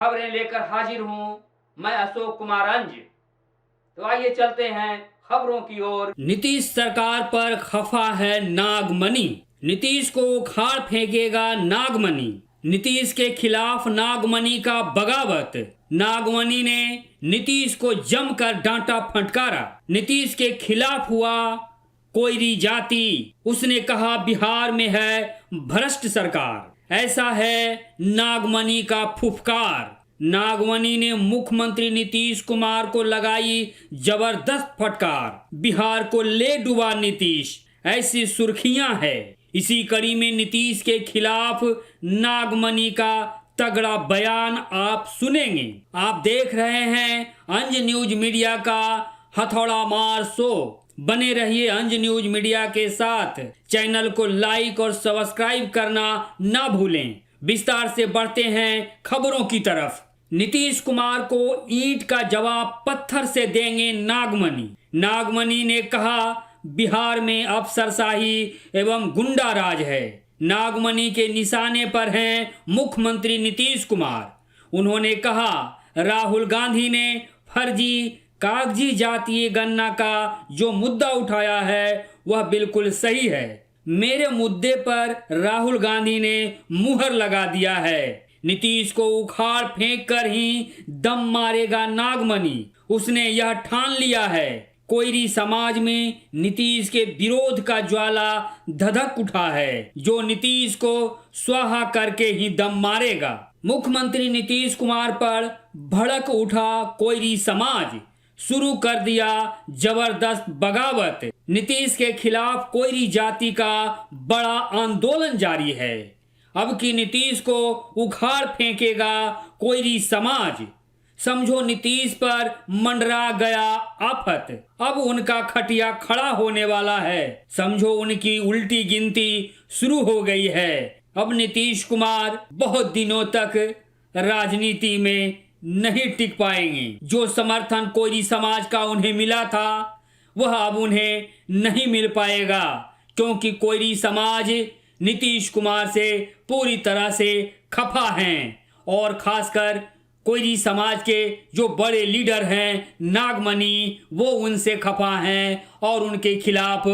खबरें लेकर हाजिर हूं मैं अशोक कुमार अंज। तो आइए चलते हैं खबरों की ओर। नीतीश सरकार पर खफा है नागमणि, नीतीश को उखाड़ फेंकेगा नागमणि। नीतीश के खिलाफ नागमणि का बगावत, नागमणि ने नीतीश को जमकर डांटा फटकारा। नीतीश के खिलाफ हुआ कोयरी जाति, उसने कहा बिहार में है भ्रष्ट सरकार, ऐसा है नागमणि का फुफकार। नागमणि ने मुख्यमंत्री नीतीश कुमार को लगाई जबरदस्त फटकार, बिहार को ले डूबा नीतीश, ऐसी सुर्खियां है। इसी कड़ी में नीतीश के खिलाफ नागमणि का तगड़ा बयान आप सुनेंगे। आप देख रहे हैं अंज न्यूज मीडिया का हथौड़ा मार शो। बने रहिए अंज न्यूज मीडिया के साथ। चैनल को लाइक और सब्सक्राइब करना ना भूलें। विस्तार से बढ़ते हैं खबरों की तरफ। नीतीश कुमार को ईंट का जवाब पत्थर से देंगे नागमणि। नागमणि ने कहा बिहार में अफसरशाही एवं गुंडा राज है। नागमणि के निशाने पर हैं मुख्यमंत्री नीतीश कुमार। उन्होंने कहा राहुल गांधी ने फर्जी कागजी जातीय गणना का जो मुद्दा उठाया है वह बिल्कुल सही है। मेरे मुद्दे पर राहुल गांधी ने मुहर लगा दिया है। नीतीश को उखाड़ फेंक कर ही दम मारेगा नागमणि, उसने यह ठान लिया है। कोयरी समाज में नीतीश के विरोध का ज्वाला धधक उठा है, जो नीतीश को स्वाहा करके ही दम मारेगा। मुख्यमंत्री नीतीश कुमार पर भड़क उठा कोयरी समाज, शुरू कर दिया जबरदस्त बगावत। नीतीश के खिलाफ कोयरी जाति का बड़ा आंदोलन जारी है। अब की नीतीश को उखाड़ फेंकेगा कोयरी समाज। समझो नीतीश पर मंडरा गया आफत, अब उनका खटिया खड़ा होने वाला है। समझो उनकी उल्टी गिनती शुरू हो गई है। अब नीतीश कुमार बहुत दिनों तक राजनीति में नहीं टिक पाएंगे। जो समर्थन कोयरी समाज का उन्हें मिला था वह अब उन्हें नहीं मिल पाएगा, क्योंकि कोयरी समाज नीतीश कुमार से पूरी तरह से खफा हैं। और खासकर कोयरी समाज के जो बड़े लीडर हैं नागमणि, वो उनसे खफा हैं और उनके खिलाफ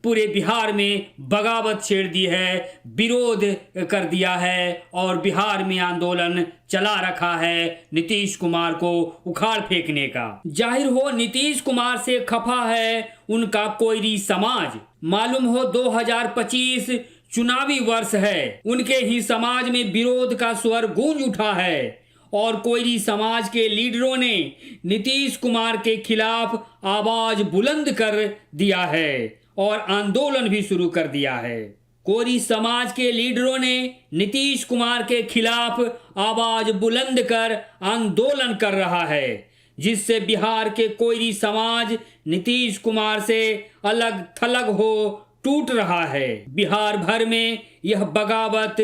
पूरे बिहार में बगावत छेड़ दी है, विरोध कर दिया है और बिहार में आंदोलन चला रखा है नीतीश कुमार को उखाड़ फेंकने का। जाहिर हो नीतीश कुमार से खफा है उनका कोयरी समाज। मालूम हो 2025 चुनावी वर्ष है, उनके ही समाज में विरोध का स्वर गूंज उठा है और कोयरी समाज के लीडरों ने नीतीश कुमार के खिलाफ आवाज बुलंद कर दिया है और आंदोलन भी शुरू कर दिया है। कोयरी समाज के लीडरों ने नीतीश कुमार के खिलाफ आवाज बुलंद कर आंदोलन कर रहा है, जिससे बिहार के कोयरी समाज नीतीश कुमार से अलग थलग हो टूट रहा है। बिहार भर में यह बगावत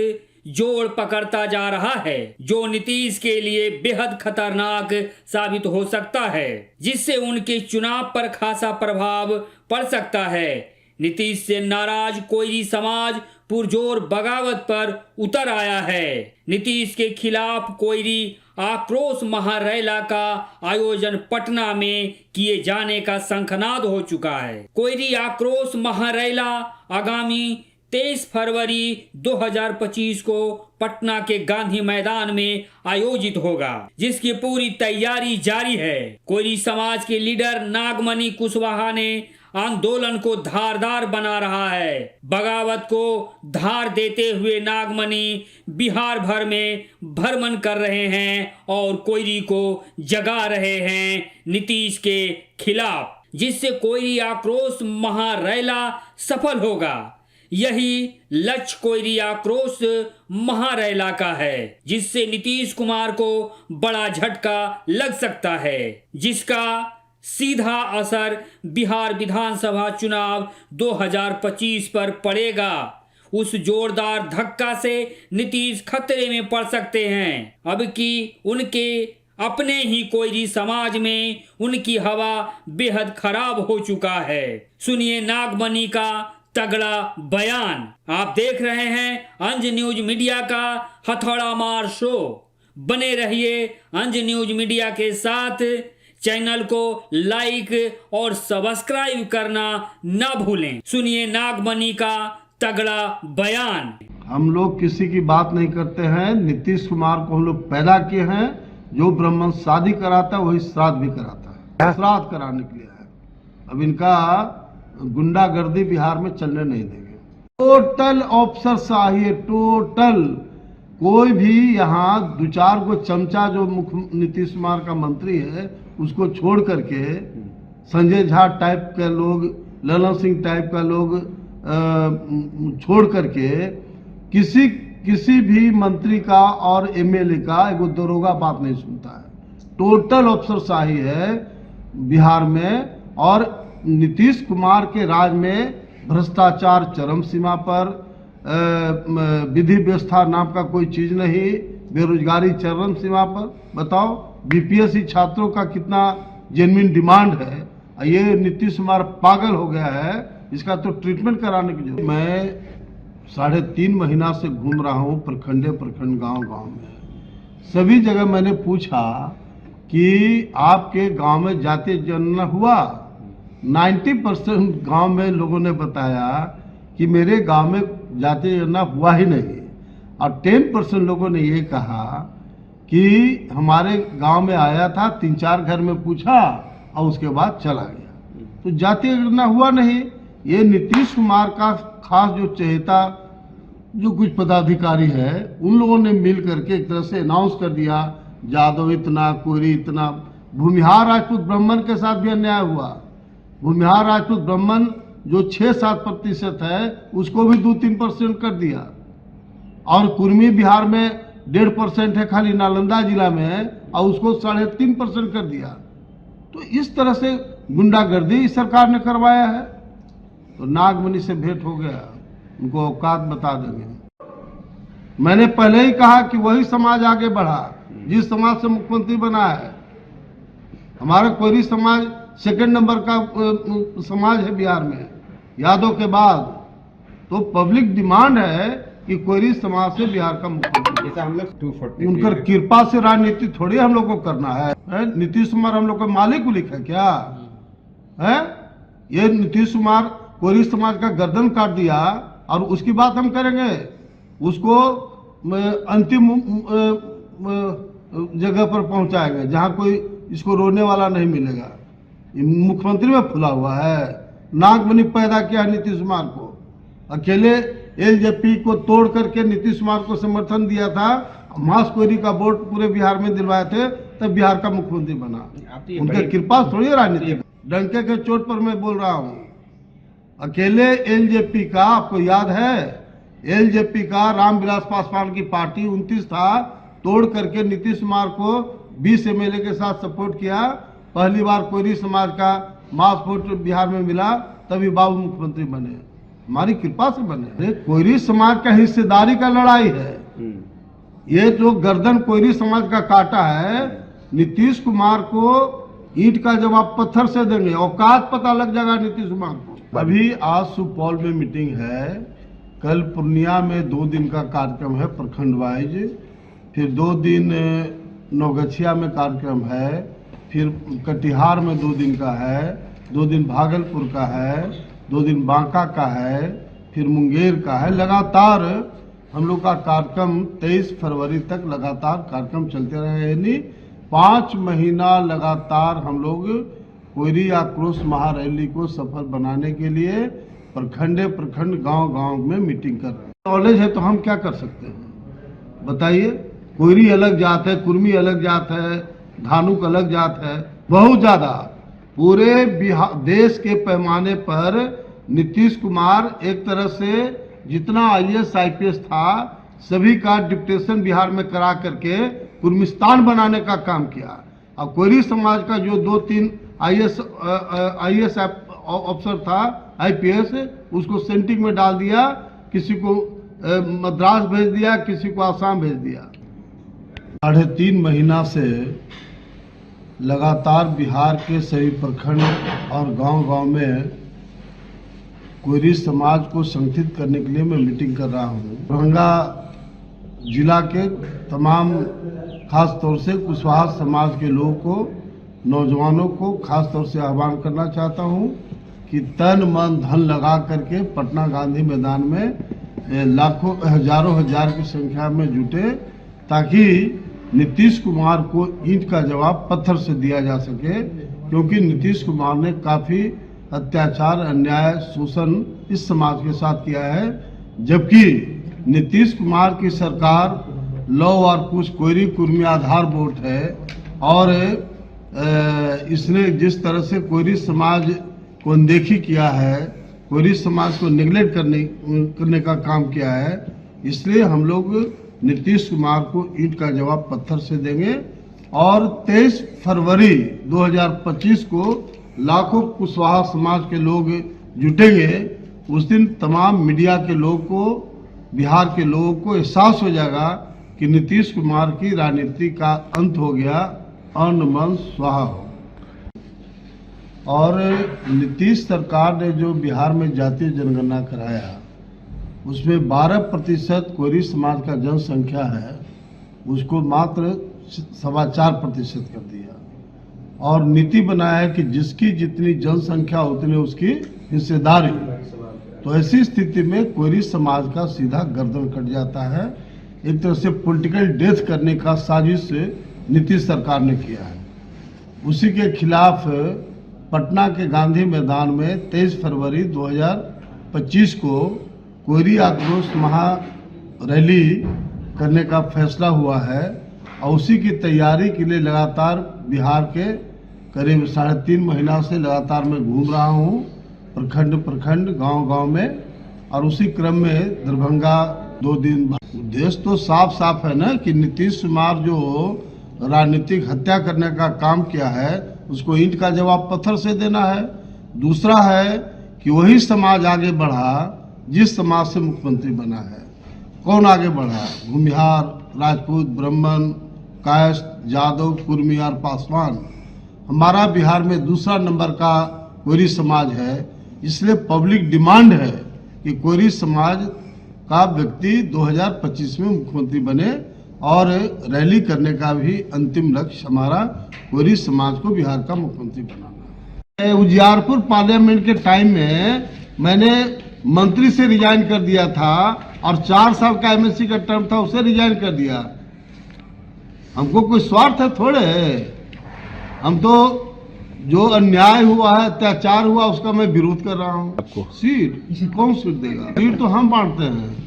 जोर पकड़ता जा रहा है, जो नीतीश के लिए बेहद खतरनाक साबित हो सकता है, जिससे उनके चुनाव पर खासा प्रभाव पड़ सकता है। नीतीश से नाराज कोयरी समाज पुरजोर बगावत पर उतर आया है। नीतीश के खिलाफ कोयरी आक्रोश महारैला का आयोजन पटना में किए जाने का शंखनाद हो चुका है। कोयरी आक्रोश महारैला आगामी 23 फरवरी 2025 को पटना के गांधी मैदान में आयोजित होगा, जिसकी पूरी तैयारी जारी है। कोयरी समाज के लीडर नागमणि कुशवाहा ने आंदोलन को धारदार बना रहा है। बगावत को धार देते हुए नागमणि बिहार भर में भ्रमण कर रहे हैं और कोयरी को जगा रहे हैं नीतीश के खिलाफ, जिससे कोयरी आक्रोश महारैला सफल होगा। यही लक्ष्य कोयरी आक्रोश महारैला का है, जिससे नीतीश कुमार को बड़ा झटका लग सकता है, जिसका सीधा असर बिहार विधानसभा चुनाव 2025 पर पड़ेगा। उस जोरदार धक्का से नीतीश खतरे में पड़ सकते हैं। अब की उनके अपने ही कोयरी समाज में उनकी हवा बेहद खराब हो चुका है। सुनिए नागमणि का तगड़ा बयान। आप देख रहे हैं अंज न्यूज मीडिया का हथौड़ा मार शो। बने रहिए अंज न्यूज मीडिया के साथ। चैनल को लाइक और सब्सक्राइब करना ना भूलें। सुनिए नागमणि का तगड़ा बयान। हम लोग किसी की बात नहीं करते हैं। नीतीश कुमार को हम लोग पैदा किए हैं। जो ब्राह्मण शादी कराता है वही श्राद्ध भी कराता है, श्राद्ध कराने के लिए है। अब इनका गुंडागर्दी बिहार में चलने नहीं देंगे। टोटल अफसरशाही है, टोटल। कोई भी यहाँ दो चार को चमचा जो मुख्य नीतीश कुमार का मंत्री है उसको छोड़ करके संजय झा टाइप के लोग, ललन सिंह टाइप का लोग छोड़ करके किसी भी मंत्री का और एमएलए का एगो दरोगा बात नहीं सुनता है। टोटल अफसरशाही है बिहार में। और नीतीश कुमार के राज में भ्रष्टाचार चरम सीमा पर, विधि व्यवस्था नाम का कोई चीज नहीं, बेरोजगारी चरम सीमा पर। बताओ बीपीएससी छात्रों का कितना जेन्युइन डिमांड है। ये नीतीश कुमार पागल हो गया है, इसका तो ट्रीटमेंट कराने की जरूरत। मैं 3.5 महीना से घूम रहा हूँ प्रखंड गांव में। सभी जगह मैंने पूछा कि आपके गांव में जातीय जनगणना हुआ। 90% गांव में लोगों ने बताया कि मेरे गांव में जातीय जनगणना हुआ ही नहीं। और 10% लोगों ने ये कहा कि हमारे गांव में आया था, 3-4 घर में पूछा और उसके बाद चला गया। तो जातीय जनगणना हुआ नहीं। ये नीतीश कुमार का खास जो चहेता जो कुछ पदाधिकारी है उन लोगों ने मिल करके एक तरह से अनाउंस कर दिया, जादव इतना, कोहरी इतना। भूमिहार राजपूत ब्राह्मण के साथ भी अन्याय हुआ। भूमिहार राजपूत ब्राह्मण जो 6-7% है उसको भी 2-3% कर दिया। और कुर्मी बिहार में 1.5% है खाली नालंदा जिला में, और उसको 3.5% कर दिया। तो इस तरह से गुंडागर्दी सरकार ने करवाया है। तो नागमणि से भेंट हो गया, उनको औकात बता देंगे। मैंने पहले ही कहा कि वही समाज आगे बढ़ा जिस समाज से मुख्यमंत्री बना है। हमारा कोयरी समाज 2 नंबर का समाज है बिहार में, यादव के बाद। तो पब्लिक डिमांड है कि कोयरी समाज से बिहार का मुख्यमंत्री। हम लोग उनकर कृपा से राजनीति थोड़ी हम लोग को करना है। नीतीश कुमार हम लोग का मालिक उलिक है क्या है? ये नीतीश कुमार कोयरी समाज का गर्दन काट दिया और उसकी बात हम करेंगे। उसको अंतिम जगह पर पहुंचाएंगे जहां कोई इसको रोने वाला नहीं मिलेगा। मुख्यमंत्री में फुला हुआ है। नागमणि पैदा किया नीतीश कुमार को। अकेले एलजेपी को तोड़ करके नीतीश कुमार को समर्थन दिया था। मास कोयरी का वोट पूरे बिहार में दिलवाए थे, तब बिहार का मुख्यमंत्री बना। उनके कृपा थोड़ी राजनीति। डंके के चोट पर मैं बोल रहा हूँ। अकेले एलजेपी का, आपको याद है एलजेपी का रामविलास पासवान की पार्टी 29 था, तोड़ करके नीतीश कुमार को 20 एमएलए के साथ सपोर्ट किया। पहली बार कोयरी समाज का मास वोट बिहार में मिला, तभी बाबू मुख्यमंत्री बने। हमारी कृपा से बने। कोयरी समाज का हिस्सेदारी का लड़ाई है। ये जो गर्दन कोयरी समाज का काटा है, नीतीश कुमार को ईंट का जवाब पत्थर से देंगे। औकात पता लग जाएगा नीतीश कुमार को। अभी आज सुपौल में मीटिंग है, कल पूर्णिया में 2 दिन का कार्यक्रम है प्रखंड वाइज, फिर 2 दिन नौगछिया में कार्यक्रम है, फिर कटिहार में 2 दिन का है, 2 दिन भागलपुर का है, 2 दिन बांका का है, फिर मुंगेर का है। लगातार हम लोग का कार्यक्रम 23 फरवरी तक लगातार कार्यक्रम चलते रहे। यानी 5 महीना लगातार हम लोग कोयरी आक्रोश महारैली को सफल बनाने के लिए प्रखंड गांव में मीटिंग कर रहे हैं। नॉलेज है तो हम क्या कर सकते हैं बताइए। कोयरी अलग जात है, कुर्मी अलग जात है, धानुक अलग जात है, बहुत ज्यादा। पूरे बिहार देश के पैमाने पर नीतीश कुमार एक तरह से जितना IAS IPS था सभी का डिप्टेशन बिहार में करा करके कुर्मिस्तान बनाने का काम किया। और कोयरी समाज का जो 2-3 IAS अफसर था, IPS, उसको सेंटिंग में डाल दिया। किसी को मद्रास भेज दिया, किसी को आसाम भेज दिया। 3.5 महीना से लगातार बिहार के सभी प्रखंड और गांव में कोयरी समाज को संगठित करने के लिए मैं मीटिंग कर रहा हूँ। दरभंगा जिला के तमाम खास तौर से कुशवाहा समाज के लोगों को, नौजवानों को खास तौर से आह्वान करना चाहता हूं कि तन मन धन लगा करके पटना गांधी मैदान में लाखों हजारों हजार की संख्या में जुटे, ताकि नीतीश कुमार को ईंट का जवाब पत्थर से दिया जा सके, क्योंकि नीतीश कुमार ने काफी अत्याचार, अन्याय, शोषण इस समाज के साथ किया है। जबकि नीतीश कुमार की सरकार लौ और कुछ कोयरी कुर्मी आधारभूत है, और इसने जिस तरह से कोयरी समाज को अनदेखी किया है, कोयरी समाज को नेग्लेक्ट करने का काम किया है, इसलिए हम लोग नीतीश कुमार को ईंट का जवाब पत्थर से देंगे। और 23 फरवरी 2025 को लाखों कुशवाहा समाज के लोग जुटेंगे। उस दिन तमाम मीडिया के लोगों को, बिहार के लोगों को एहसास हो जाएगा कि नीतीश कुमार की राजनीति का अंत हो गया, अन्न मन स्वाहा हो। और नीतीश सरकार ने जो बिहार में जातीय जनगणना कराया, उसमें 12% कोयरी समाज का जनसंख्या है, उसको मात्र 4.25% कर दिया, और नीति बनाया है कि जिसकी जितनी जनसंख्या उतनी उसकी हिस्सेदारी। तो ऐसी स्थिति में कोयरी समाज का सीधा गर्दन कट जाता है। एक तरह से पॉलिटिकल डेथ करने का साजिश नीतीश सरकार ने किया है। उसी के खिलाफ पटना के गांधी मैदान में 23 फरवरी 2025 को कोयरी आक्रोश महा रैली करने का फैसला हुआ है, और उसी की तैयारी के लिए लगातार बिहार के करीब 3.5 महीना से लगातार मैं घूम रहा हूँ, प्रखंड गांव में, और उसी क्रम में दरभंगा 2 दिन। उद्देश्य तो साफ है ना कि नीतीश कुमार जो राजनीतिक हत्या करने का काम किया है, उसको ईंट का जवाब पत्थर से देना है। दूसरा है कि वही समाज आगे बढ़ा जिस समाज से मुख्यमंत्री बना है। कौन आगे बढ़ा? भूमिहार, राजपूत, ब्राह्मण, कायस्थ, जादव, कुर्मी और पासवान। हमारा बिहार में दूसरा नंबर का कोयरी समाज है, इसलिए पब्लिक डिमांड है कि कोयरी समाज का व्यक्ति 2025 में मुख्यमंत्री बने, और रैली करने का भी अंतिम लक्ष्य हमारा कोयरी समाज को बिहार का मुख्यमंत्री बनाना है। उजियारपुर पार्लियामेंट के टाइम में मैंने मंत्री से रिजाइन कर दिया था, और 4 साल का एमएससी का टर्म था, उसे रिजाइन कर दिया। हमको कोई स्वार्थ है थोड़े, हम तो जो अन्याय हुआ है, अत्याचार हुआ, उसका मैं विरोध कर रहा हूँ। आपको सीट कौन सीट देगा? सीट तो हम बांटते हैं,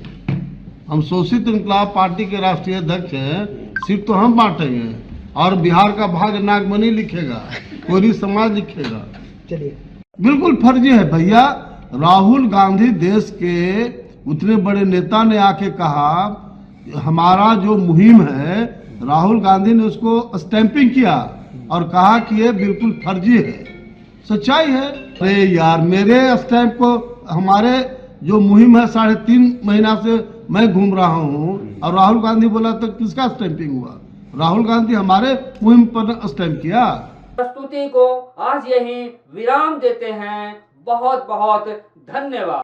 हम शोषित इनकलाब पार्टी के राष्ट्रीय अध्यक्ष हैं, सीट तो हम बांटेंगे, और बिहार का भाग्य नागमणि लिखेगा, कोयरी समाज लिखेगा। चलिए, बिल्कुल फर्जी है भैया। राहुल गांधी देश के उतने बड़े नेता ने आके कहा, हमारा जो मुहिम है, राहुल गांधी ने उसको स्टैंपिंग किया और कहा कि ये बिल्कुल फर्जी है। सच्चाई है। अरे यार, मेरे स्टैंप को, हमारे जो मुहिम है 3.5 महीना से मैं घूम रहा हूँ, और राहुल गांधी बोला तो किसका स्टैंपिंग हुआ? राहुल गांधी हमारे मुहिम पर स्टैंप किया। प्रस्तुति को आज यही विराम देते हैं। बहुत बहुत धन्यवाद।